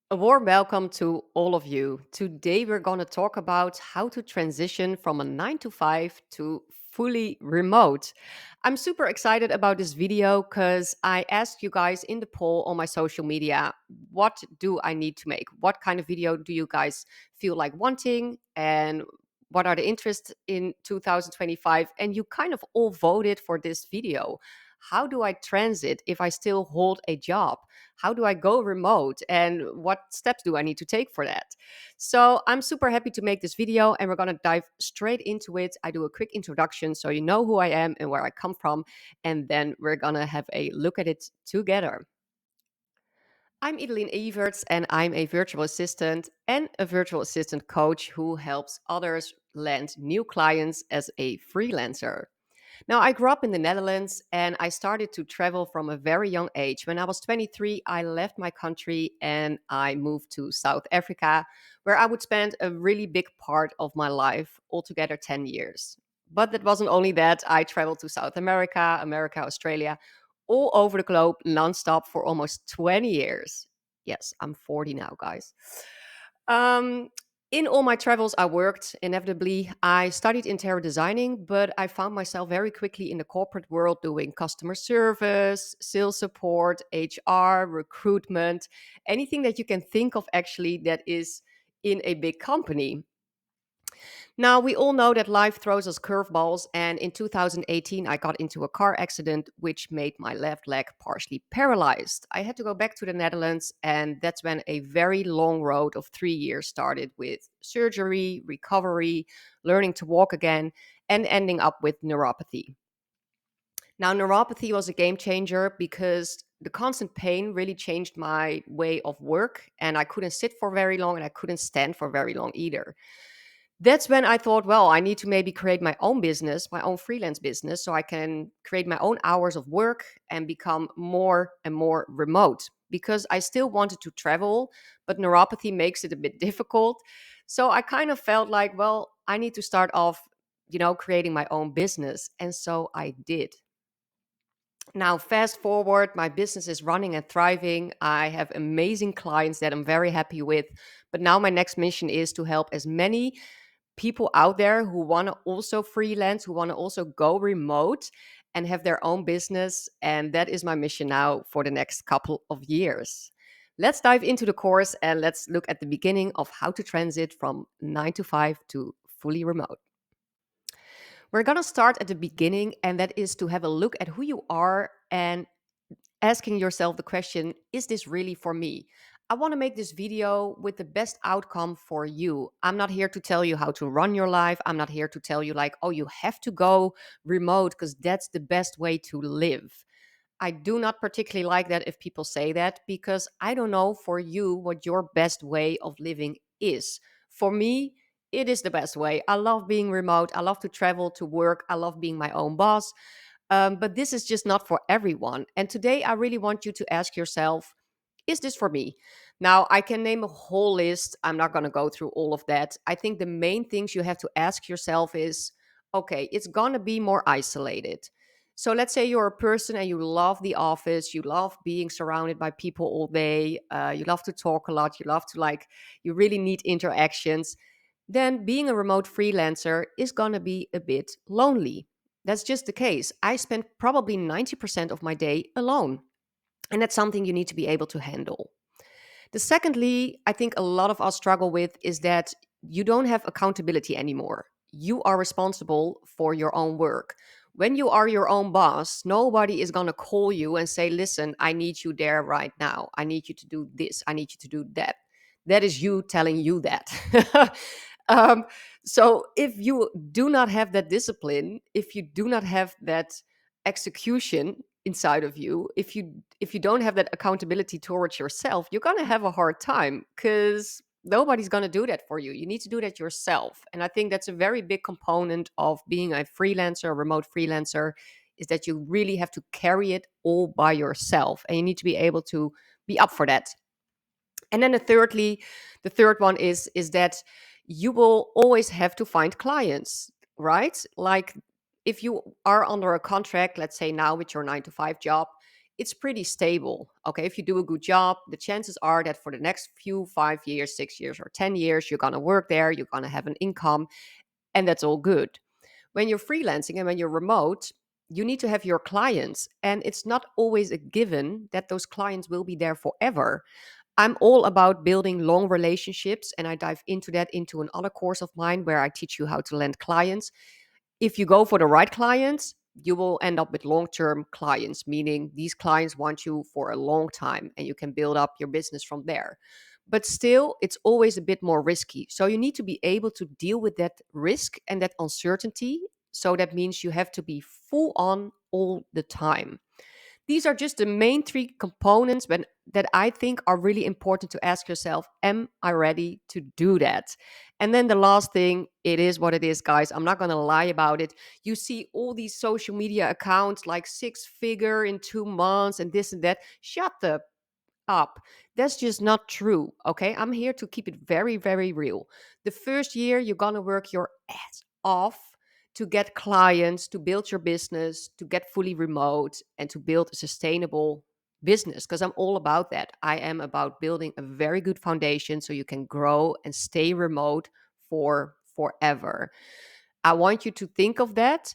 A warm welcome to all of you. Today we're going to talk about how to transition from a 9 to 5 to fully remote. I'm super excited about this video cuz I asked you guys in the poll on my social media, what do I need to make? What kind of video do you guys feel like wanting and what are the interests in 2025? And you kind of all voted for this video. How do I transit if I still hold a job? How do I go remote and what steps do I need to take for that? So I'm super happy to make this video and we're going to dive straight into it. I do a quick introduction so you know who I am and where I come from, and then we're going to have a look at it together. I'm Idelien Everts and I'm a virtual assistant and a virtual assistant coach who helps others land new clients as a freelancer. Now, I grew up in the Netherlands and I started to travel from a very young age. When I was 23, I left my country and I moved to South Africa, where I would spend a really big part of my life, altogether 10 years. But that wasn't only that, I traveled to South America, Australia, all over the globe nonstop for almost 20 years. Yes, I'm 40 now, guys. Um, in all my travels, I worked inevitably. I studied interior designing, but I found myself very quickly in the corporate world doing customer service, sales support, HR, recruitment, anything that you can think of actually that is in a big company. Now, we all know that life throws us curveballs, and in 2018, I got into a car accident which made my left leg partially paralyzed. I had to go back to the Netherlands, and that's when a very long road of 3 years started with surgery, recovery, learning to walk again, and ending up with neuropathy. Now, neuropathy was a game changer because the constant pain really changed my way of work, and I couldn't sit for very long and I couldn't stand for very long either. That's when I thought, well, I need to maybe create my own business, my own freelance business, so I can create my own hours of work and become more and more remote because I still wanted to travel, but neuropathy makes it a bit difficult. So I kind of felt like, well, I need to start off, creating my own business. And so I did. Now, fast forward, my business is running and thriving. I have amazing clients that I'm very happy with. But now my next mission is to help as many people out there who want to also freelance, who want to also go remote and have their own business. And that is my mission now for the next couple of years. Let's dive into the course and let's look at the beginning of how to transit from 9 to 5 to fully remote. We're going to start at the beginning, and that is to have a look at who you are and asking yourself the question, is this really for me? I want to make this video with the best outcome for you. I'm not here to tell you how to run your life. I'm not here to tell you, like, oh, you have to go remote because that's the best way to live. I do not particularly like that if people say that because I don't know for you what your best way of living is. For me, it is the best way. I love being remote. I love to travel to work. I love being my own boss. But this is just not for everyone. And today, I really want you to ask yourself, is this for me? Now, I can name a whole list. I'm not going to go through all of that. I think the main things you have to ask yourself is, okay, it's going to be more isolated. So let's say you're a person and you love the office, you love being surrounded by people all day, you love to talk a lot, you love to you really need interactions. Then being a remote freelancer is going to be a bit lonely. That's just the case. I spend probably 90% of my day alone. And that's something you need to be able to handle. The secondly, I think a lot of us struggle with is that you don't have accountability anymore. You are responsible for your own work. When you are your own boss, nobody is going to call you and say, listen, I need you there right now. I need you to do this. I need you to do that. That is you telling you that. um, so if you do not have that discipline, if you do not have that execution inside of you, if you don't have that accountability towards yourself, you're going to have a hard time because nobody's going to do that for you. You need to do that yourself. And I think that's a very big component of being a freelancer, a remote freelancer, is that you really have to carry it all by yourself. And you need to be able to be up for that. And then the third one is that you will always have to find clients, right? Like if you are under a contract, let's say now with your 9 to 5 job, it's pretty stable. Okay, if you do a good job, the chances are that for the next few 5 years, 6 years, or 10 years, you're going to work there, you're going to have an income, and that's all good. When you're freelancing and when you're remote, you need to have your clients, and it's not always a given that those clients will be there forever. I'm all about building long relationships, and I dive into that into another course of mine where I teach you how to land clients. If you go for the right clients, you will end up with long-term clients, meaning these clients want you for a long time and you can build up your business from there. But still, it's always a bit more risky. So you need to be able to deal with that risk and that uncertainty. So that means you have to be full on all the time. These are just the main three components that I think are really important to ask yourself, am I ready to do that? And then the last thing, it is what it is, guys. I'm not going to lie about it. You see all these social media accounts like 6 figure in 2 months and this and that. Shut the up. That's just not true. Okay. I'm here to keep it very, very real. The first year, you're going to work your ass off to get clients, to build your business, to get fully remote, and to build a sustainable business. Because I'm all about that. I am about building a very good foundation so you can grow and stay remote for forever. I want you to think of that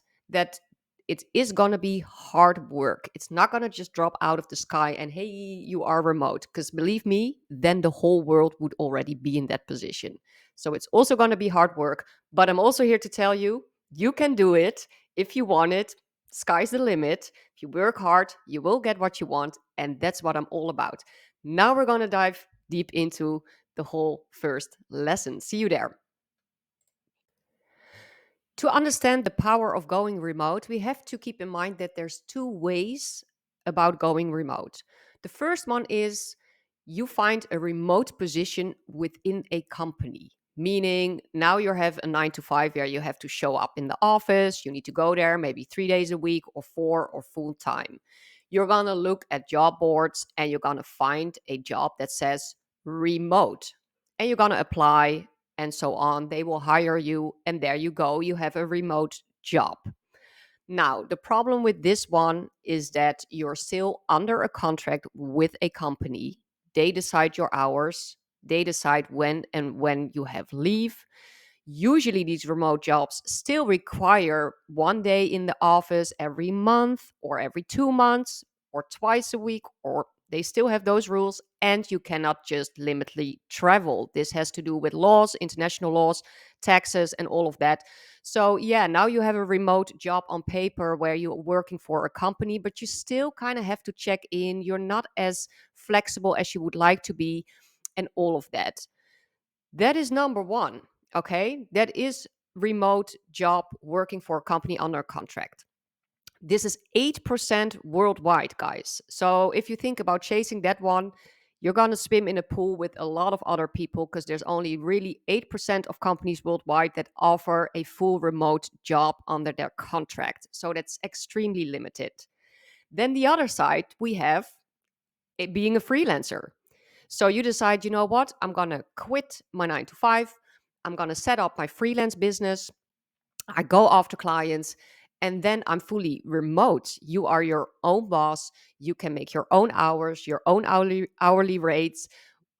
it is going to be hard work. It's not going to just drop out of the sky and hey, you are remote. Because believe me, then the whole world would already be in that position. So it's also going to be hard work. But I'm also here to tell you, you can do it if you want it. Sky's the limit. If you work hard, you will get what you want. And that's what I'm all about. Now we're going to dive deep into the whole first lesson. See you there. To understand the power of going remote, we have to keep in mind that there's two ways about going remote. The first one is you find a remote position within a company, meaning now you have a 9 to 5 where you have to show up in the office, you need to go there maybe 3 days a week or four or full time. You're going to look at job boards and you're going to find a job that says remote and you're going to apply and so on. They will hire you, and there you go. You have a remote job. Now, the problem with this one is that you're still under a contract with a company. They decide your hours, they decide when you have leave. Usually, these remote jobs still require 1 day in the office every month, or every 2 months, or twice a week, or they still have those rules. And you cannot just limitly travel. This has to do with laws, international laws, taxes, and all of that. So, yeah, now you have a remote job on paper where you're working for a company, but you still kind of have to check in. You're not as flexible as you would like to be, and all of that. That is number one. Okay. That is remote job working for a company under contract. This is 8% worldwide, guys. So if you think about chasing that one, you're going to swim in a pool with a lot of other people because there's only really 8% of companies worldwide that offer a full remote job under their contract. So that's extremely limited. Then the other side, we have it being a freelancer. So you decide, you know what? I'm going to quit my 9 to 5. I'm going to set up my freelance business. I go after clients and then I'm fully remote. You are your own boss. You can make your own hours, your own hourly rates.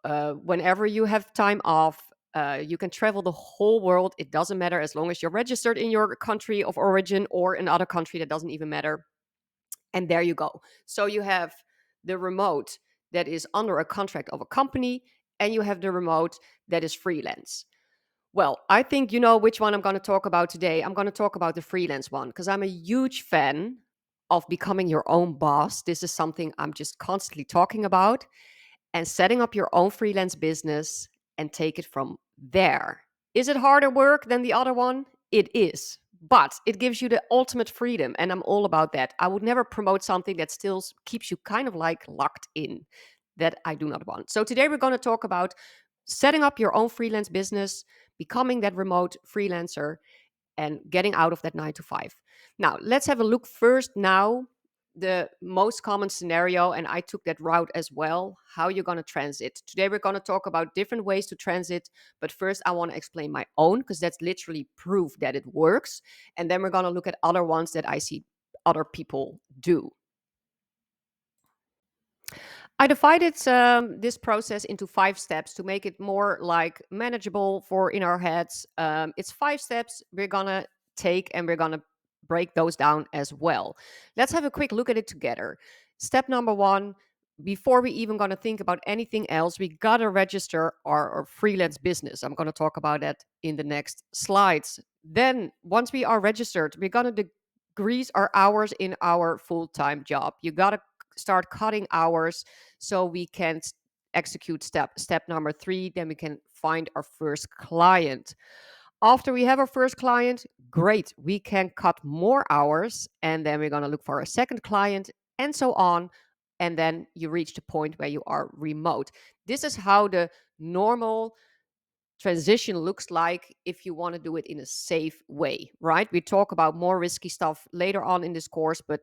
Whenever you have time off, you can travel the whole world. It doesn't matter as long as you're registered in your country of origin or another country. That doesn't even matter. And there you go. So you have the remote that is under a contract of a company, and you have the remote that is freelance. Well, I think you know which one I'm going to talk about today. I'm going to talk about the freelance one because I'm a huge fan of becoming your own boss. This is something I'm just constantly talking about, and setting up your own freelance business and take it from there. Is it harder work than the other one? It is. But it gives you the ultimate freedom, and I'm all about that. I would never promote something that still keeps you kind of like locked in. That I do not want. So today we're going to talk about setting up your own freelance business, becoming that remote freelancer, and getting out of that 9 to 5. Now, let's have a look first now the most common scenario, and I took that route as well, how you're going to transit. Today we're going to talk about different ways to transit, but first I want to explain my own because that's literally proof that it works, and then we're going to look at other ones that I see other people do. I divided this process into 5 steps to make it more like manageable for in our heads. It's 5 steps we're gonna take, and we're gonna break those down as well. Let's have a quick look at it together. Step number one: before we even gonna think about anything else, we gotta register our freelance business. I'm gonna talk about that in the next slides. Then, once we are registered, we're gonna decrease our hours in our full-time job. You gotta start cutting hours so we can execute step number 3. Then we can find our first client. After we have our first client, great, we can cut more hours, and then we're going to look for a second client, and so on. And then you reach the point where you are remote. This is how the normal transition looks like if you want to do it in a safe way, right? We talk about more risky stuff later on in this course, but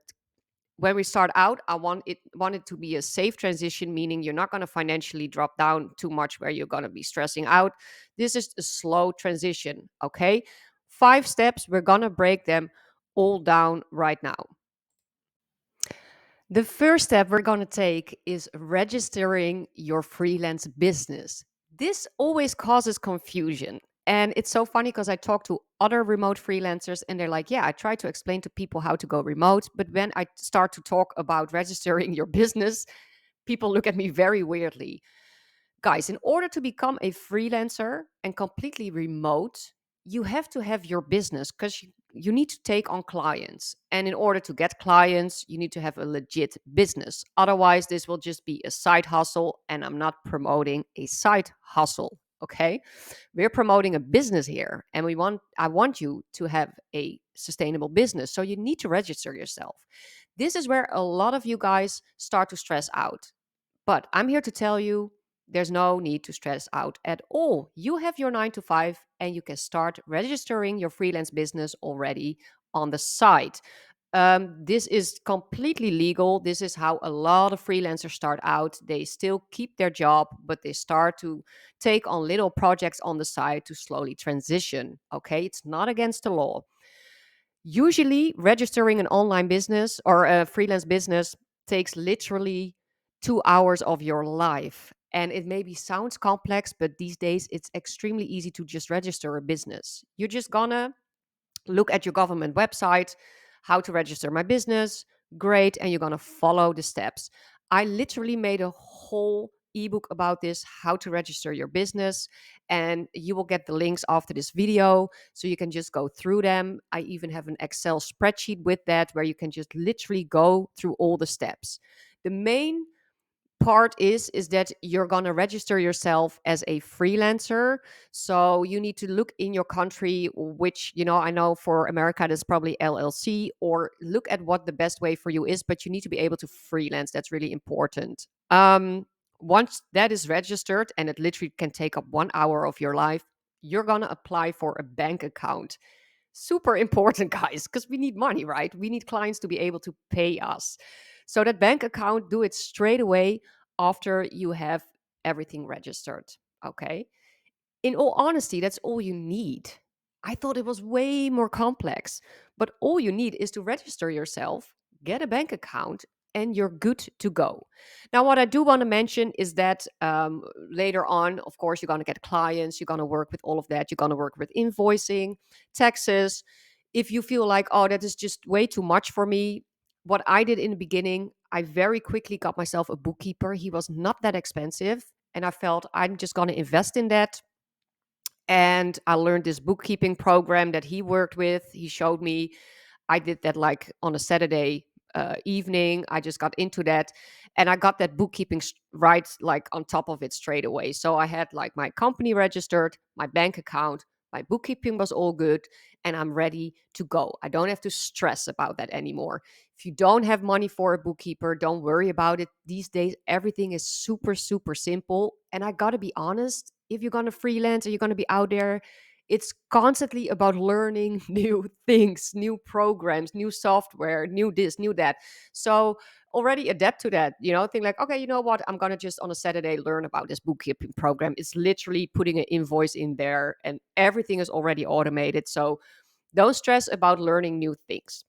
when we start out, I want it to be a safe transition, meaning you're not going to financially drop down too much where you're going to be stressing out. This is a slow transition, okay? 5 steps, we're going to break them all down right now. The first step we're going to take is registering your freelance business. This always causes confusion. And it's so funny because I talk to other remote freelancers and they're like, yeah, I try to explain to people how to go remote. But when I start to talk about registering your business, people look at me very weirdly. Guys, in order to become a freelancer and completely remote, you have to have your business because you need to take on clients. And in order to get clients, you need to have a legit business. Otherwise, this will just be a side hustle. And I'm not promoting a side hustle. Okay. We're promoting a business here. And I want you to have a sustainable business. So you need to register yourself. This is where a lot of you guys start to stress out. But I'm here to tell you there's no need to stress out at all. You have your 9 to 5 and you can start registering your freelance business already on the site. This is completely legal. This is how a lot of freelancers start out. They still keep their job, but they start to take on little projects on the side to slowly transition. Okay, it's not against the law. Usually, registering an online business or a freelance business takes literally 2 hours of your life. And it maybe sounds complex, but these days it's extremely easy to just register a business. You're just gonna look at your government website, how to register my business, great, and you're going to follow the steps. I literally made a whole ebook about this, how to register your business, and you will get the links after this video so you can just go through them. I even have an Excel spreadsheet with that where you can just literally go through all the steps. The main part is that you're going to register yourself as a freelancer. So you need to look in your country, which, I know for America that's probably LLC, or look at what the best way for you is, but you need to be able to freelance. That's really important. Once that is registered, and it literally can take up 1 hour of your life, you're going to apply for a bank account. Super important, guys, because we need money, right? We need clients to be able to pay us. So that bank account, do it straight away after you have everything registered. Okay. In all honesty, that's all you need. I thought it was way more complex, but all you need is to register yourself, get a bank account, and you're good to go. Now, what I do want to mention is that later on, of course, you're going to get clients, you're going to work with all of that, you're going to work with invoicing, taxes. If you feel like, oh, that is just way too much for me, what I did in the beginning, I very quickly got myself a bookkeeper. He was not that expensive. And I felt I'm just going to invest in that, and I learned this bookkeeping program that he worked with. He showed me. I did that like on a Saturday evening. I just got into that, and I got that bookkeeping right like on top of it straight away. So I had like my company registered, my bank account, my bookkeeping was all good, and I'm ready to go. I don't have to stress about that anymore. If you don't have money for a bookkeeper, don't worry about it. These days, everything is super, super simple. And I got to be honest, if you're going to freelance or you're going to be out there, it's constantly about learning new things, new programs, new software, new this, new that. So already adapt to that, think like, okay, you know what, I'm going to just on a Saturday learn about this bookkeeping program. It's literally putting an invoice in there and everything is already automated. So don't stress about learning new things.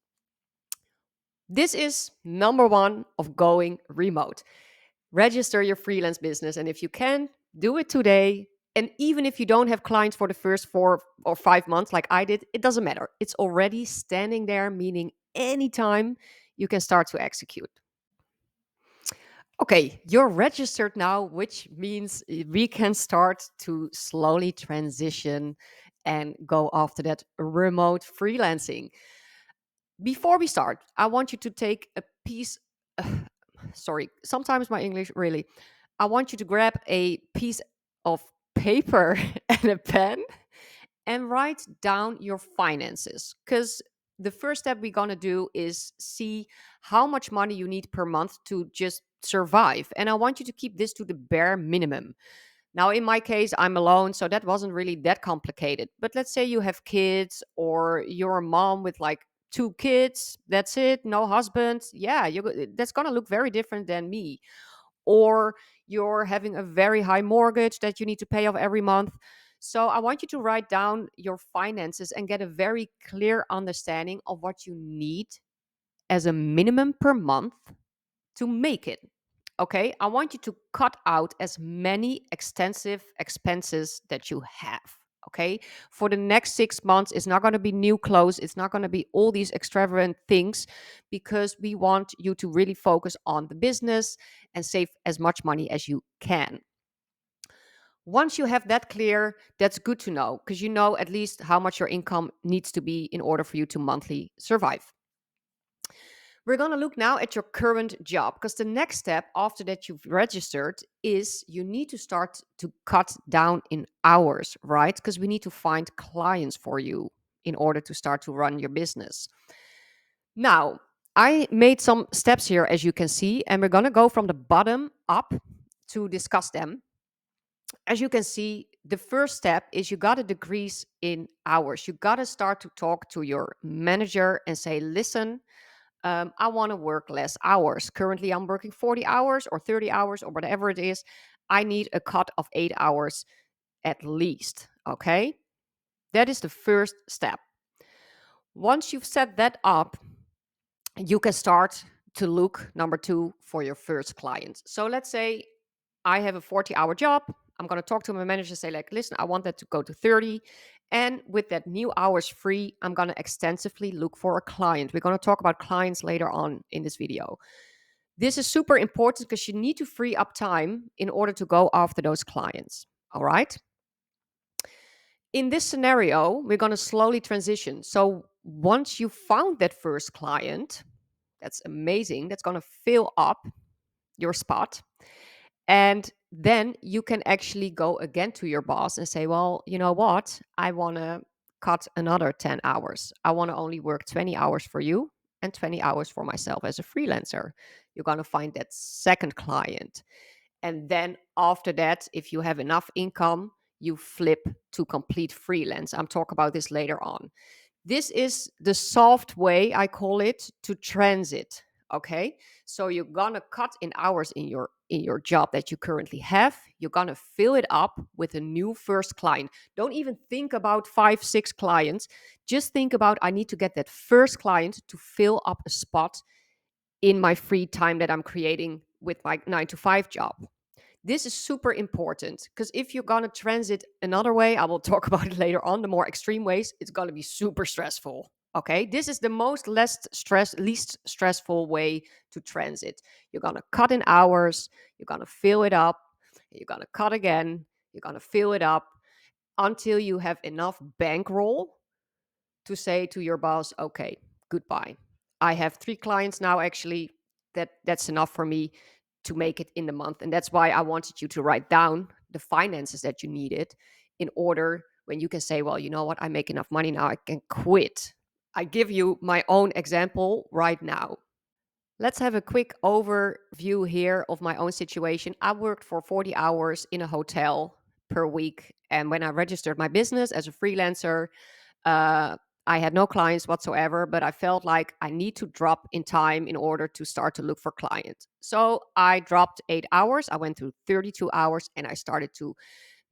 This is number one of going remote. Register your freelance business. And if you can, do it today. And even if you don't have clients for the first 4 or 5 months, like I did, it doesn't matter. It's already standing there, meaning anytime you can start to execute. Okay, you're registered now, which means we can start to slowly transition and go after that remote freelancing. Before we start, I want you to take a piece. Sorry, sometimes my English really. I want you to grab a piece of paper and a pen and write down your finances. Because the first step we're going to do is see how much money you need per month to just survive. And I want you to keep this to the bare minimum. Now, in my case, I'm alone, so that wasn't really that complicated. But let's say you have kids or you're a mom with like two kids, that's it, no husband. Yeah, that's going to look very different than me. Or you're having a very high mortgage that you need to pay off every month. So I want you to write down your finances and get a very clear understanding of what you need as a minimum per month to make it. Okay, I want you to cut out as many extensive expenses that you have. Okay, for the next 6 months, it's not going to be new clothes, it's not going to be all these extravagant things, because we want you to really focus on the business and save as much money as you can. Once you have that clear, that's good to know, because you know at least how much your income needs to be in order for you to monthly survive. We're going to look now at your current job, because the next step after that you've registered is you need to start to cut down in hours, right? Because we need to find clients for you in order to start to run your business. Now, I made some steps here, as you can see, and we're going to go from the bottom up to discuss them. As you can see, the first step is you got to decrease in hours. You got to start to talk to your manager and say, listen, I want to work less hours. Currently, I'm working 40 hours or 30 hours or whatever it is. I need a cut of 8 hours at least. Okay. That is the first step. Once you've set that up, you can start to look, number two, for your first client. So let's say I have a 40-hour job. I'm going to talk to my manager and say, like, listen, I want that to go to 30. And with that new hours free, I'm going to extensively look for a client. We're going to talk about clients later on in this video. This is super important because you need to free up time in order to go after those clients. All right. In this scenario, we're going to slowly transition. So once you found that first client, that's amazing. That's going to fill up your spot. And then you can actually go again to your boss and say, well, you know what? I want to cut another 10 hours. I want to only work 20 hours for you and 20 hours for myself as a freelancer. You're going to find that second client. And then after that, if you have enough income, you flip to complete freelance. I'm talking about this later on. This is the soft way, I call it, to transit. Okay, so you're gonna cut in hours in your job that you currently have. You're gonna fill it up with a new first client. Don't even think about 5 6 clients. Just think about, I need to get that first client to fill up a spot in my free time that I'm creating with my 9 to 5 job. This is super important, because if you're going to transit another way, I will talk about it later on, the more extreme ways, it's going to be super stressful. Okay, this is the least stressful way to transit. You're going to cut in hours, you're going to fill it up, you're going to cut again, you're going to fill it up until you have enough bankroll to say to your boss, okay, goodbye. I have 3 clients now, actually. That's enough for me to make it in the month. And that's why I wanted you to write down the finances that you needed in order when you can say, well, you know what, I make enough money now, I can quit. I give you my own example right now. Let's have a quick overview here of my own situation. I worked for 40 hours in a hotel per week. And when I registered my business as a freelancer, uh, I had no clients whatsoever, but I felt like I need to drop in time in order to start to look for clients. So I dropped 8 hours. I went to 32 hours and I started to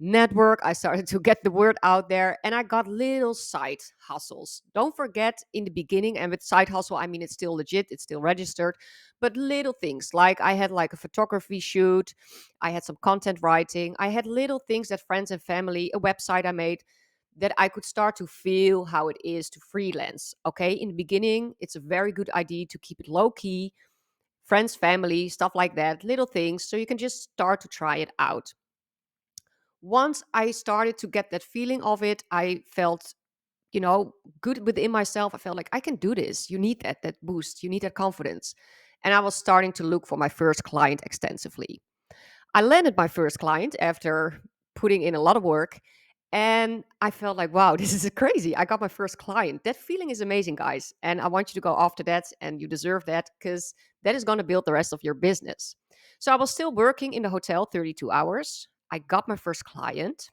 network. I started to get the word out there, and I got little side hustles. Don't forget, in the beginning, and with side hustle, I mean it's still legit, it's still registered, but little things like I had like a photography shoot, I had some content writing, I had little things that friends and family, a website I made, that I could start to feel how it is to freelance. Okay. In the beginning, it's a very good idea to keep it low key, friends, family, stuff like that, little things. So you can just start to try it out. Once I started to get that feeling of it, I felt, good within myself. I felt like I can do this. You need that boost. You need that confidence. And I was starting to look for my first client extensively. I landed my first client after putting in a lot of work. And I felt like, wow, this is crazy. I got my first client. That feeling is amazing, guys. And I want you to go after that. And you deserve that because that is going to build the rest of your business. So I was still working in the hotel 32 hours. I got my first client.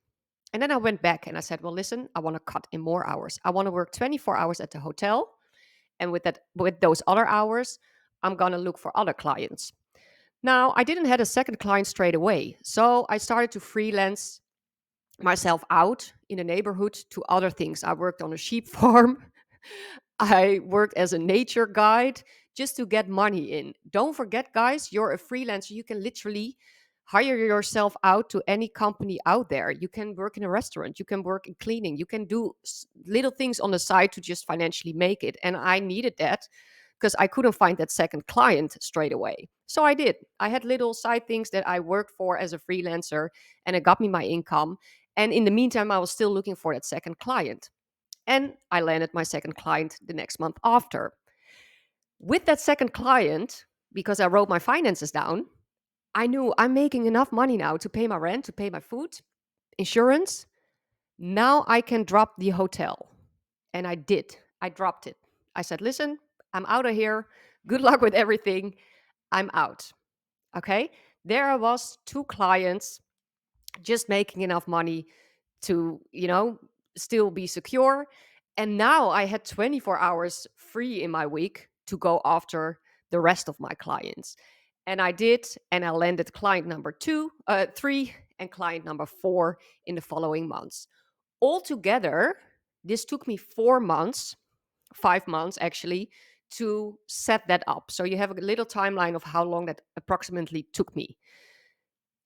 And then I went back and I said, well, listen, I want to cut in more hours. I want to work 24 hours at the hotel. And with those other hours, I'm going to look for other clients. Now, I didn't have a second client straight away. So I started to freelance myself out in the neighborhood to other things. I worked on a sheep farm. I worked as a nature guide just to get money in. Don't forget, guys, you're a freelancer. You can literally hire yourself out to any company out there. You can work in a restaurant, you can work in cleaning, you can do little things on the side to just financially make it. And I needed that because I couldn't find that second client straight away. So I did. I had little side things that I worked for as a freelancer, and it got me my income. And in the meantime, I was still looking for that second client. And I landed my second client the next month after. With that second client, because I wrote my finances down, I knew I'm making enough money now to pay my rent, to pay my food, insurance. Now I can drop the hotel. And I did. I dropped it. I said, listen, I'm out of here. Good luck with everything. I'm out. Okay. There I was, two clients, just making enough money to, still be secure. And now I had 24 hours free in my week to go after the rest of my clients. And I did, and I landed client number three, and client number four in the following months. Altogether, this took me 4 months, 5 months actually, to set that up. So you have a little timeline of how long that approximately took me.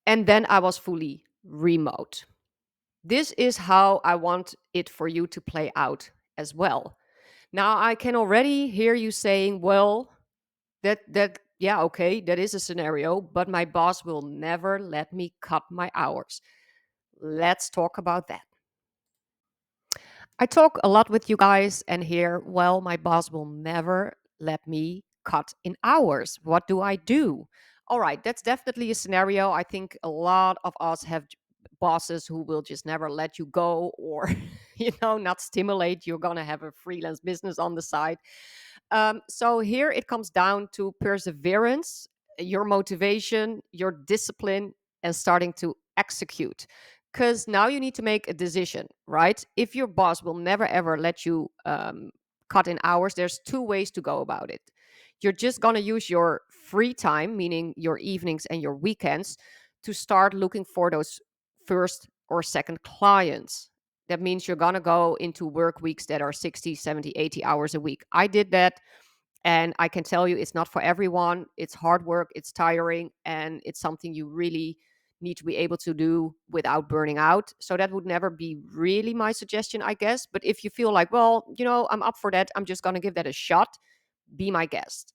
And then I was fully remote. This is how I want it for you to play out as well. Now I can already hear you saying, well, that yeah, okay, that is a scenario, but my boss will never let me cut my hours. Let's talk about that. I talk a lot with you guys and hear, well, my boss will never let me cut in hours. What do I do? All right, that's definitely a scenario. I think a lot of us have bosses who will just never let you go or, not stimulate. You're going to have a freelance business on the side. So here it comes down to perseverance, your motivation, your discipline, and starting to execute. Because now you need to make a decision, right? If your boss will never ever let you cut in hours, there's two ways to go about it. You're just going to use your free time, meaning your evenings and your weekends, to start looking for those first or second clients. That means you're going to go into work weeks that are 60, 70, 80 hours a week. I did that. And I can tell you, it's not for everyone. It's hard work, it's tiring, and it's something you really need to be able to do without burning out. So that would never be really my suggestion, I guess. But if you feel like, well, I'm up for that, I'm just going to give that a shot, be my guest.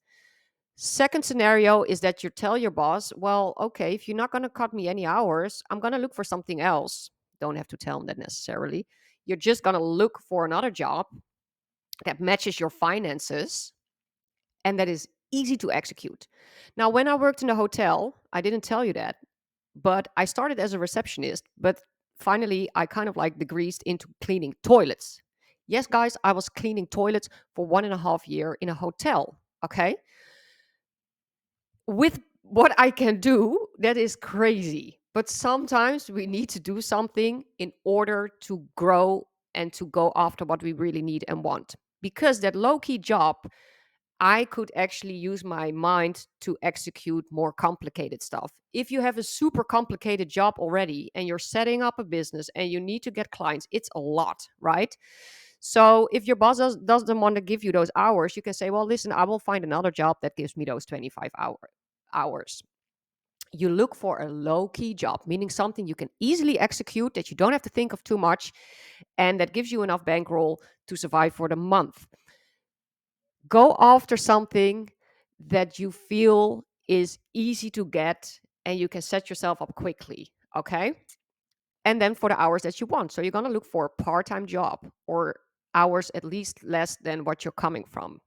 Second scenario is that you tell your boss, well, okay, if you're not going to cut me any hours, I'm going to look for something else. Don't have to tell them that necessarily. You're just going to look for another job that matches your finances and that is easy to execute. Now, when I worked in a hotel, I didn't tell you that, but I started as a receptionist, but finally I kind of like degreased into cleaning toilets. Yes, guys, I was cleaning toilets for 1.5 years in a hotel. Okay. With what I can do, that is crazy. But sometimes we need to do something in order to grow and to go after what we really need and want. Because that low key job I could actually use my mind to execute more complicated stuff. If you have a super complicated job already and you're setting up a business and you need to get clients, it's a lot, right? So if your boss doesn't want to give you those hours, you can say, well, listen, I will find another job that gives me those 25 hours. You look for a low key job, meaning something you can easily execute, that you don't have to think of too much, and that gives you enough bankroll to survive for the month. Go after something that you feel is easy to get and you can set yourself up quickly. Okay. And then for the hours that you want. So you're going to look for a part time job or hours at least less than what you're coming from.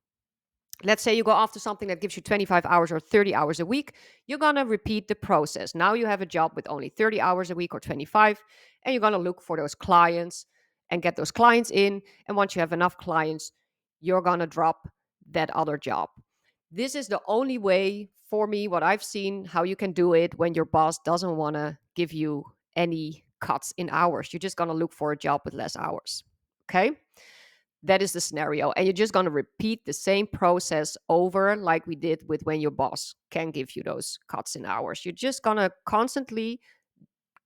Let's say you go after something that gives you 25 hours or 30 hours a week, you're going to repeat the process. Now you have a job with only 30 hours a week or 25, and you're going to look for those clients and get those clients in. And once you have enough clients, you're going to drop that other job. This is the only way for me, what I've seen, how you can do it when your boss doesn't want to give you any cuts in hours. You're just going to look for a job with less hours. Okay. That is the scenario. And you're just going to repeat the same process over like we did with when your boss can give you those cuts in hours. You're just going to constantly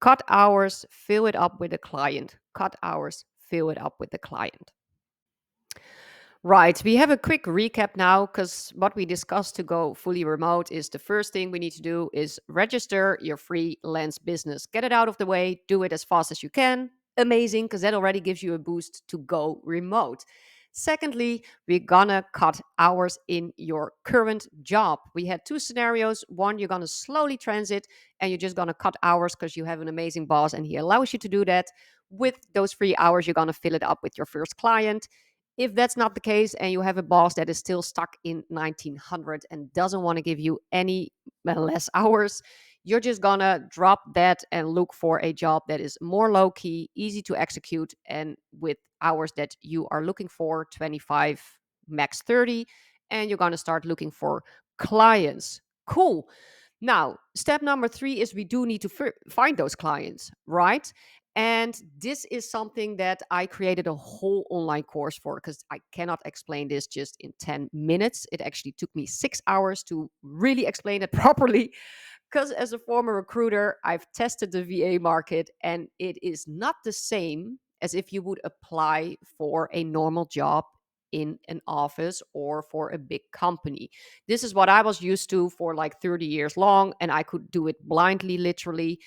cut hours, fill it up with a client, cut hours, fill it up with the client. Right. We have a quick recap now because what we discussed to go fully remote is the first thing we need to do is register your freelance business. Get it out of the way, do it as fast as you can. Amazing, because that already gives you a boost to go remote. Secondly, we're gonna cut hours in your current job. We had two scenarios. One, you're gonna slowly transit and you're just gonna cut hours because you have an amazing boss and he allows you to do that. With those free hours, you're gonna fill it up with your first client. If that's not the case and you have a boss that is still stuck in 1900 and doesn't want to give you any less hours, you're just gonna drop that and look for a job that is more low key, easy to execute, and with hours that you are looking for, 25, max 30, and you're gonna start looking for clients. Cool. Now, step number three is we do need to find those clients, right? And this is something that I created a whole online course for because I cannot explain this just in 10 minutes. It actually took me 6 hours to really explain it properly. Because as a former recruiter, I've tested the VA market and it is not the same as if you would apply for a normal job in an office or for a big company. This is what I was used to for like 30 years long, and I could do it blindly, literally.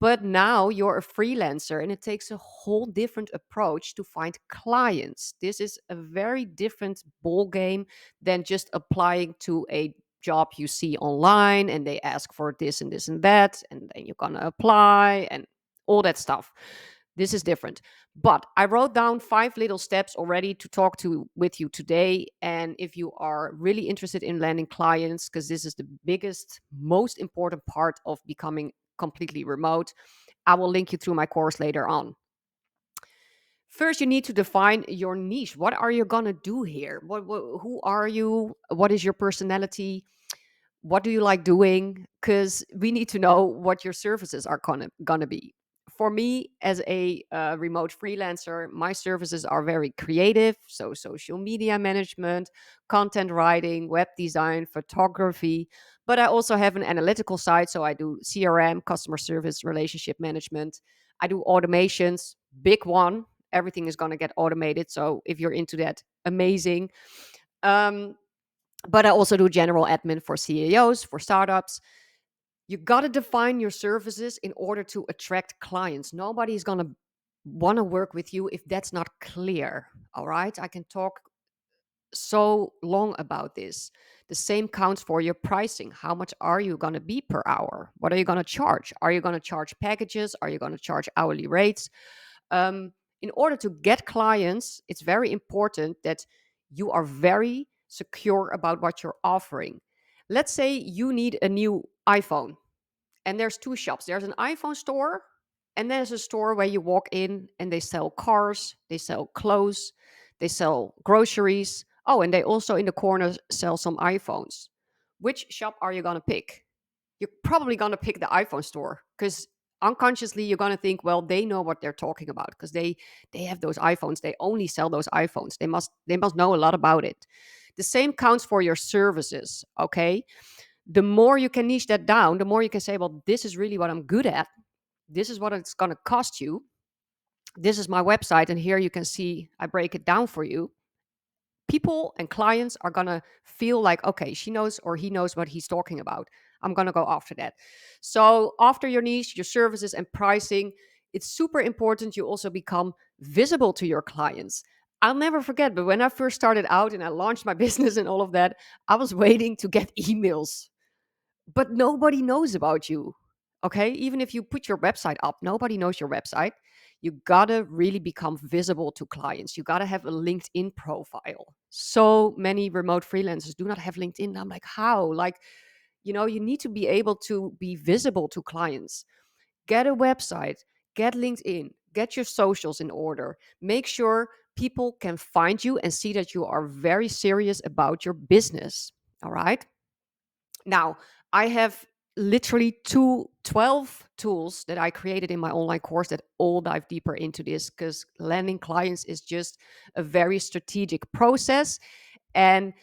But now you're a freelancer and it takes a whole different approach to find clients. This is a very different ball game than just applying to a job you see online and they ask for this and this and that and then you're going to apply and all that stuff. This is different. But I wrote down 5 little steps already to talk to with you today. And if you are really interested in landing clients, because this is the biggest, most important part of becoming completely remote, I will link you through my course later on. First, you need to define your niche. What are you going to do here? Who are you? What is your personality? What do you like doing? Because we need to know what your services are gonna be. For me, as a remote freelancer, my services are very creative. So social media management, content writing, web design, photography. But I also have an analytical side. So I do CRM, customer service, relationship management. I do automations, big one. Everything is going to get automated. So if you're into that, amazing. Um, but I also do general admin for CEOs, for startups. You got to define your services in order to attract clients. Nobody's going to want to work with you if that's not clear. All right. I can talk so long about this. The same counts for your pricing. How much are you going to be per hour? What are you going to charge? Are you going to charge packages? Are you going to charge hourly rates? In order to get clients, it's very important that you are very secure about what you're offering. Let's say you need a new iPhone, and there's two shops. There's an iPhone store, and there's a store where you walk in and they sell cars, they sell clothes, they sell groceries. Oh, and they also in the corner sell some iPhones. Which shop are you going to pick? You're probably going to pick the iPhone store because unconsciously you're going to think, well, they know what they're talking about because they have those iPhones. They only sell those iPhones. They must know a lot about it. The same counts for your services, okay? The more you can niche that down, the more you can say, well, this is really what I'm good at. This is what it's going to cost you. This is my website. And here you can see I break it down for you. People and clients are going to feel like, okay, she knows or he knows what he's talking about. I'm going to go after that. So, after your niche, your services, and pricing, it's super important you also become visible to your clients. I'll never forget, but when I first started out and I launched my business and all of that, I was waiting to get emails, but nobody knows about you. Okay. Even if you put your website up, nobody knows your website. You gotta really become visible to clients. You gotta have a LinkedIn profile. So many remote freelancers do not have LinkedIn. I'm like, how? Like, you need to be able to be visible to clients. Get a website, get LinkedIn, get your socials in order. Make sure people can find you and see that you are very serious about your business. All right. Now, I have literally 12 tools that I created in my online course that all dive deeper into this, because landing clients is just a very strategic process. And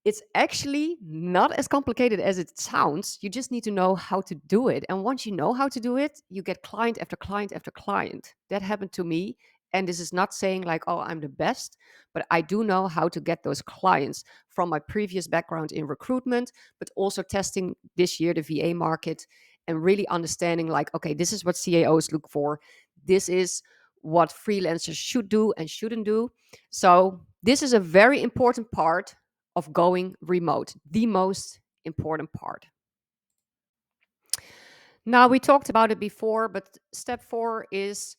it's actually not as complicated as it sounds. You just need to know how to do it. And once you know how to do it, you get client after client after client. That happened to me. And this is not saying like, oh, I'm the best, but I do know how to get those clients from my previous background in recruitment, but also testing this year the VA market and really understanding like, okay, this is what CAOs look for. This is what freelancers should do and shouldn't do. So, this is a very important part of going remote, the most important part. Now, we talked about it before, but step 4 is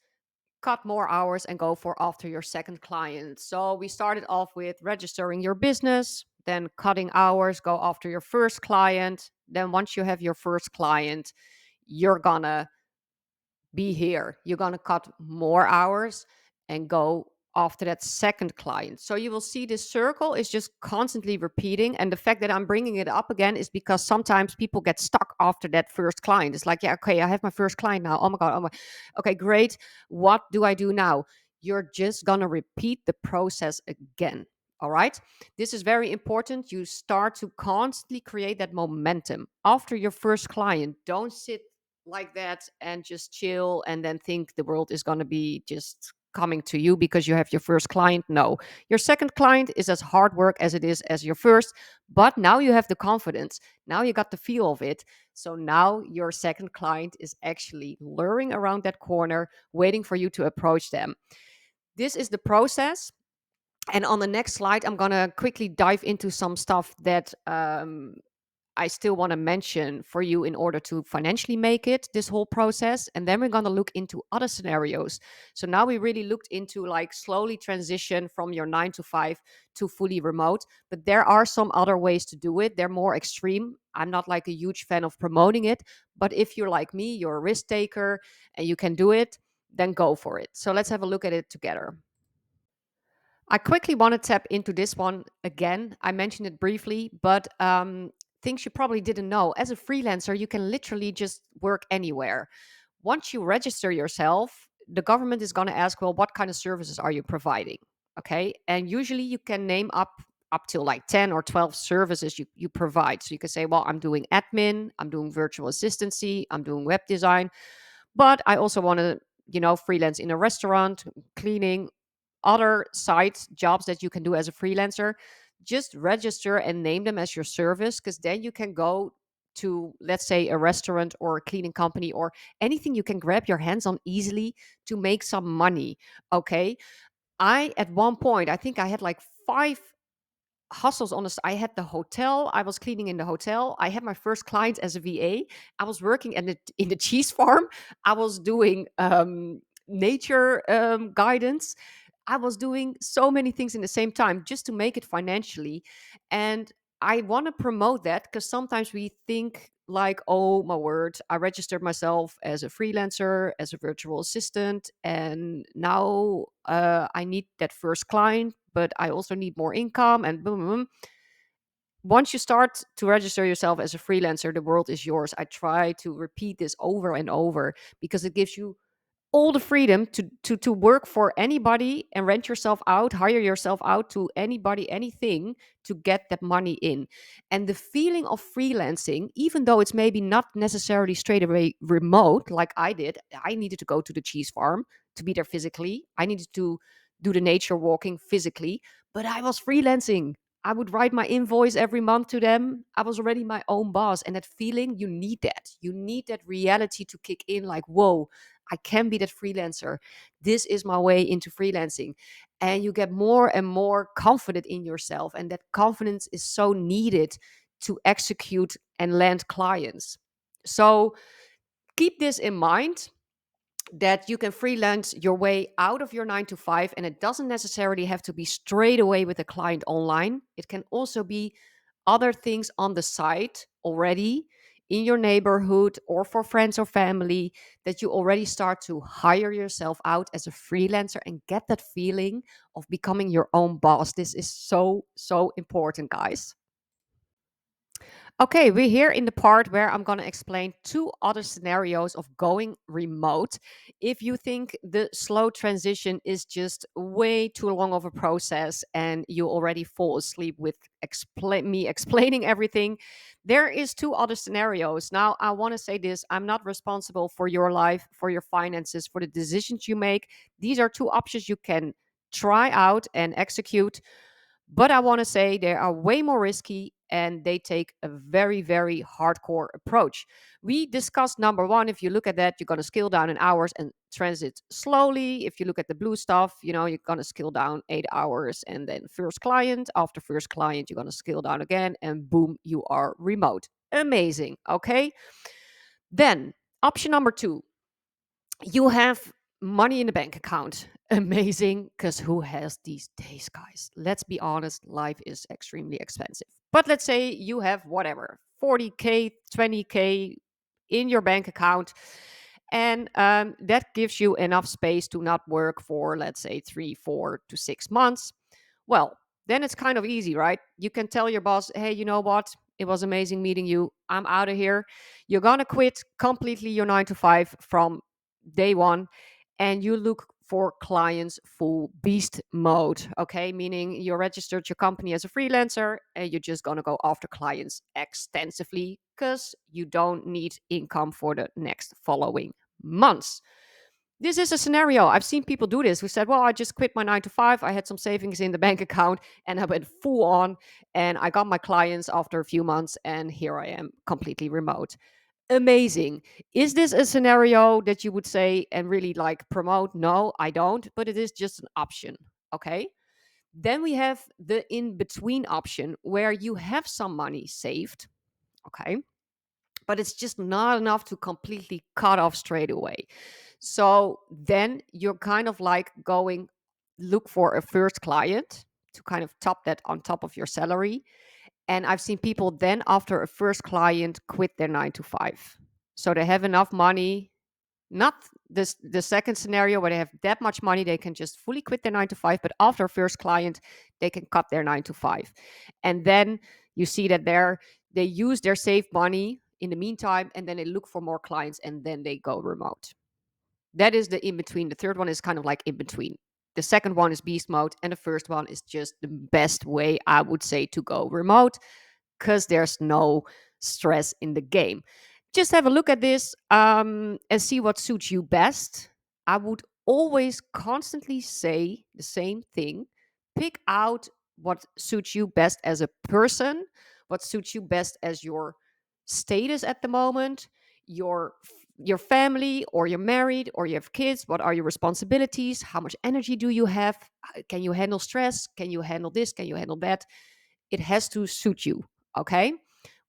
cut more hours and go for after your second client. So we started off with registering your business, then cutting hours, go after your first client. Then once you have your first client, you're gonna be here. You're going to cut more hours and go after that second client. So you will see this circle is just constantly repeating. And the fact that I'm bringing it up again is because sometimes people get stuck after that first client. It's like, yeah, okay, I have my first client now. Oh my God. Oh my. Okay, great. What do I do now? You're just going to repeat the process again. All right. This is very important. You start to constantly create that momentum after your first client. Don't sit like that and just chill and then think the world is going to be just coming to you because you have your first client. No, your second client is as hard work as it is as your first, but now you have the confidence. Now you got the feel of it. So now your second client is actually luring around that corner, waiting for you to approach them. This is the process. And on the next slide, I'm going to quickly dive into some stuff that I still want to mention for you in order to financially make it, this whole process. And then we're going to look into other scenarios. So now we really looked into like slowly transition from your 9 to 5 to fully remote. But there are some other ways to do it. They're more extreme. I'm not like a huge fan of promoting it. But if you're like me, you're a risk taker and you can do it, then go for it. So let's have a look at it together. I quickly want to tap into this one again. I mentioned it briefly, but things you probably didn't know. As a freelancer, you can literally just work anywhere. Once you register yourself, the government is going to ask, well, what kind of services are you providing? Okay. And usually you can name up to like 10 or 12 services you provide. So you can say, well, I'm doing admin, I'm doing virtual assistancy, I'm doing web design, but I also want to, freelance in a restaurant, cleaning, other sites, jobs that you can do as a freelancer. Just register and name them as your service, because then you can go to, let's say, a restaurant or a cleaning company or anything you can grab your hands on easily to make some money. Okay. At one point, I think I had like 5 hustles on this. I had the hotel. I was cleaning in the hotel. I had my first client as a VA. I was working in the cheese farm. I was doing nature guidance. I was doing so many things in the same time just to make it financially. And I want to promote that because sometimes we think like, oh my word, I registered myself as a freelancer, as a virtual assistant, and now I need that first client, but I also need more income and boom, boom, boom. Once you start to register yourself as a freelancer, the world is yours. I try to repeat this over and over because it gives you all the freedom to work for anybody and rent yourself out, hire yourself out to anybody, anything, to get that money in. And the feeling of freelancing, even though it's maybe not necessarily straight away remote like I did, I needed to go to the cheese farm to be there physically. I needed to do the nature walking physically, but I was freelancing. I would write my invoice every month to them. I was already my own boss. And that feeling, you need that. You need that reality to kick in like, whoa, I can be that freelancer. This is my way into freelancing. And you get more and more confident in yourself. And that confidence is so needed to execute and land clients. So keep this in mind, that you can freelance your way out of your 9 to 5, and it doesn't necessarily have to be straight away with a client online. It can also be other things on the side already in your neighborhood or for friends or family, that you already start to hire yourself out as a freelancer and get that feeling of becoming your own boss. This is so, so important, guys. Okay, we're here in the part where I'm going to explain two other scenarios of going remote. If you think the slow transition is just way too long of a process and you already fall asleep with me explaining everything, there is two other scenarios. Now, I want to say this, I'm not responsible for your life, for your finances, for the decisions you make. These are two options you can try out and execute, but I want to say they are way more risky and they take a very, very hardcore approach. We discussed number one, if you look at that, you're going to scale down in hours and transit slowly. If you look at the blue stuff, you're going to scale down 8 hours and then first client. After first client, you're going to scale down again and boom, you are remote. Amazing. Okay. Then option number two, you have money in the bank account. Amazing, because who has these days, guys? Let's be honest, life is extremely expensive. But let's say you have whatever, 40K, 20K in your bank account, and that gives you enough space to not work for, let's say, 3, 4 to 6 months. Well, then it's kind of easy, right? You can tell your boss, hey, you know what? It was amazing meeting you. I'm out of here. You're going to quit completely your 9 to 5 from day one, and you look for clients full beast mode. Okay. Meaning you registered your company as a freelancer and you're just going to go after clients extensively because you don't need income for the next following months. This is a scenario. I've seen people do this who said, well, I just quit my 9 to 5. I had some savings in the bank account and I went full on and I got my clients after a few months and here I am completely remote. Amazing. Is this a scenario that you would say and really like promote? No, I don't, but it is just an option. Okay. Then we have the in between option where you have some money saved. Okay. But it's just not enough to completely cut off straight away. So then you're kind of like going look for a first client to kind of top that on top of your salary. And I've seen people then after a first client quit their 9 to 5. So they have enough money, not this the second scenario where they have that much money they can just fully quit their 9 to 5, but after a first client, they can cut their 9 to 5. And then you see that they use their saved money in the meantime, and then they look for more clients and then they go remote. That is the in between. The third one is kind of like in between. The second one is beast mode, and the first one is just the best way, I would say, to go remote because there's no stress in the game. Just have a look at this and see what suits you best. I would always constantly say the same thing. Pick out what suits you best as a person, what suits you best as your status at the moment, your family, or you're married or you have kids. What are your responsibilities? How much energy do you have? Can you handle stress? Can you handle this? Can you handle that? It has to suit you. Okay.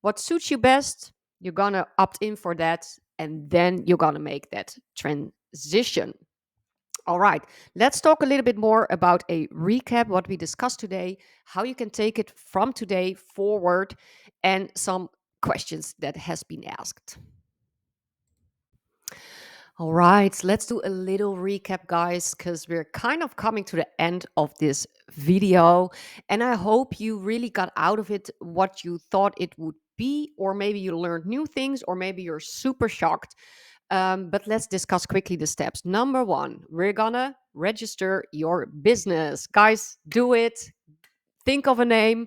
What suits you best, you're gonna opt in for that, and then you're gonna make that transition. All right, let's talk a little bit more about a recap what we discussed today, how you can take it from today forward, and some questions that has been asked. All right, let's do a little recap, guys, because we're kind of coming to the end of this video. And I hope you really got out of it what you thought it would be, or maybe you learned new things, or maybe you're super shocked. But let's discuss quickly the steps. Number one, we're gonna register your business. Guys, do it. Think of a name,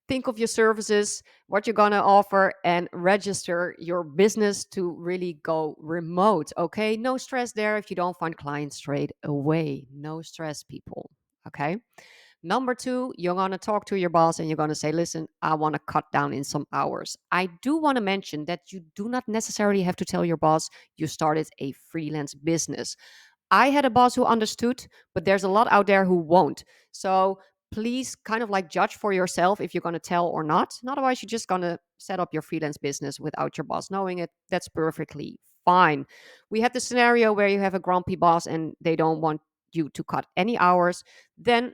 think of your services, what you're going to offer, and register your business to really go remote. Okay. No stress there if you don't find clients straight away. No stress, people. Okay. Number two, you're going to talk to your boss and you're going to say, listen, I want to cut down in some hours. I do want to mention that you do not necessarily have to tell your boss you started a freelance business. I had a boss who understood, but there's a lot out there who won't. So please kind of like judge for yourself if you're going to tell or not. And otherwise, you're just going to set up your freelance business without your boss knowing it. That's perfectly fine. We had the scenario where you have a grumpy boss and they don't want you to cut any hours. Then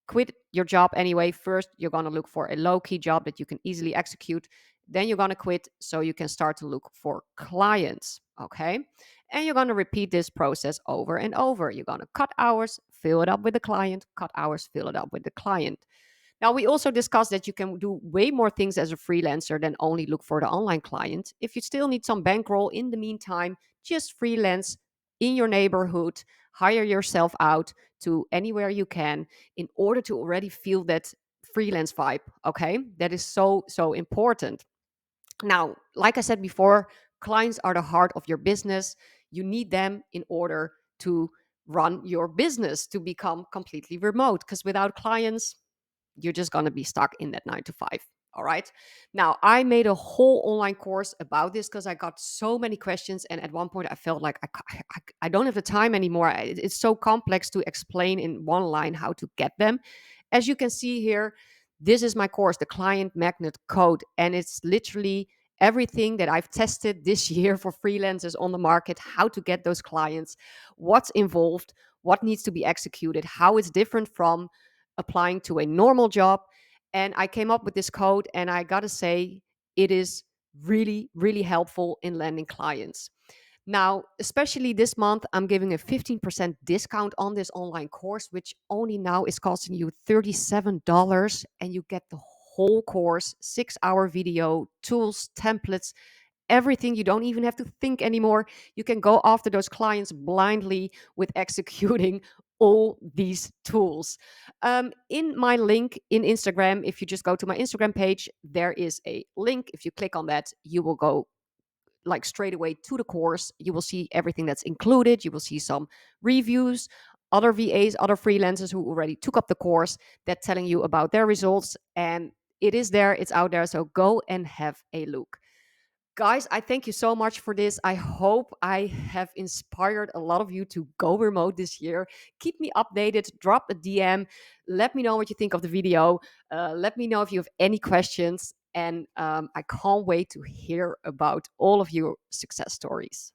quit your job anyway. First, you're going to look for a low key job that you can easily execute. Then you're going to quit so you can start to look for clients. Okay. And you're going to repeat this process over and over. You're going to cut hours, fill it up with the client, cut hours, fill it up with the client. Now, we also discussed that you can do way more things as a freelancer than only look for the online client. If you still need some bankroll in the meantime, just freelance in your neighborhood, hire yourself out to anywhere you can in order to already feel that freelance vibe. Okay. That is so, so important. Now, like I said before, clients are the heart of your business. You need them in order to run your business to become completely remote because without clients, you're just going to be stuck in that 9 to 5. All right. Now, I made a whole online course about this because I got so many questions. And at one point, I felt like I don't have the time anymore. It's so complex to explain in one line how to get them. As you can see here, this is my course, the Client Magnet Code. And it's literally everything that I've tested this year for freelancers on the market, how to get those clients, what's involved, what needs to be executed, how it's different from applying to a normal job. And I came up with this code, and I gotta say, it is really, really helpful in landing clients. Now, especially this month, I'm giving a 15% discount on this online course, which only now is costing you $37. And you get the whole course, 6 hour video, tools, templates, everything. You don't even have to think anymore. You can go after those clients blindly with executing all these tools. In my link in Instagram, if you just go to my Instagram page, there is a link. If you click on that, you will go like straight away to the course. You will see everything that's included. You will see some reviews, other VAs, other freelancers who already took up the course that telling you about their results. And it is there, it's out there. So go and have a look. Guys, I thank you so much for this. I hope I have inspired a lot of you to go remote this year. Keep me updated, drop a DM, let me know what you think of the video. Let me know if you have any questions. And I can't wait to hear about all of your success stories.